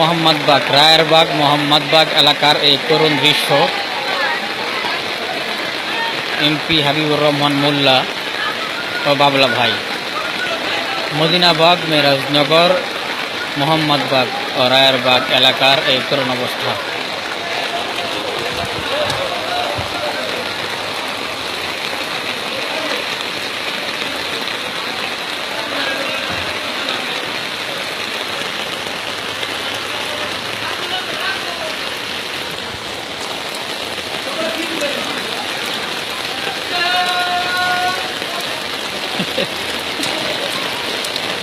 মোহাম্মদবাগ, রায়েরবাগ মোহাম্মদবাগ এলাকার এই করুণ দৃশ্য। এমপি হাবিবুর রহমান মোল্লা ও বাবলা ভাই। মদিনাবাগ, মেরাজনগর, মোহাম্মদবাগ ও রায়েরবাগ এলাকার এই করুণ অবস্থা।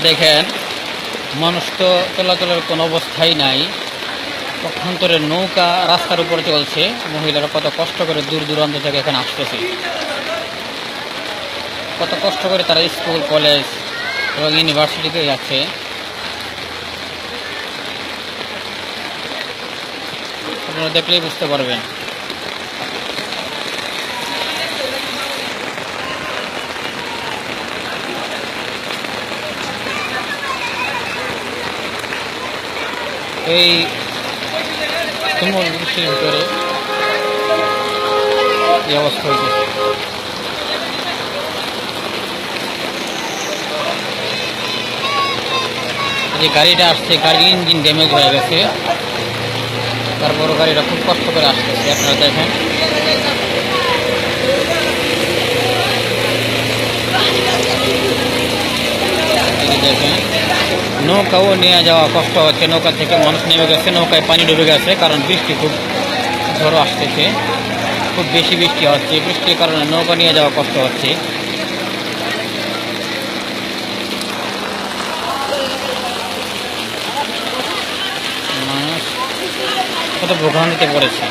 দেখেন, মানুষ তো চলাচলের কোনো অবস্থাই নাই। পক্ষান্তরে নৌকা রাস্তার উপরে চলছে। মহিলারা কত কষ্ট করে দূর দূরান্ত থেকে এখানে আসতেছে, কত কষ্ট করে তারা স্কুল, কলেজ এবং ইউনিভার্সিটিতে যাচ্ছে। আপনারা দেখলেই বুঝতে পারবেন। এই তুমুল বৃষ্টির ভিতরে এই অবস্থা হয়েছে। যে গাড়িটা আসছে, গাড়ির ইঞ্জিন ড্যামেজ হয়ে গেছে। তারপরও গাড়িটা খুব কষ্ট করে আসতেছে। আপনারা দেখেন, দেখেন নৌকাও নিয়ে যাওয়া কষ্ট হচ্ছে। নৌকা থেকে মানুষ নেমে গেছে, নৌকায় পানি ডুবে গেছে, কারণ বৃষ্টি খুব ঝড়ো আসতেছে, খুব বেশি বৃষ্টি হচ্ছে। বৃষ্টির কারণে নৌকা নিয়ে যাওয়া কষ্ট হচ্ছে। মানুষ কত ভোগান্তিতে পড়েছে।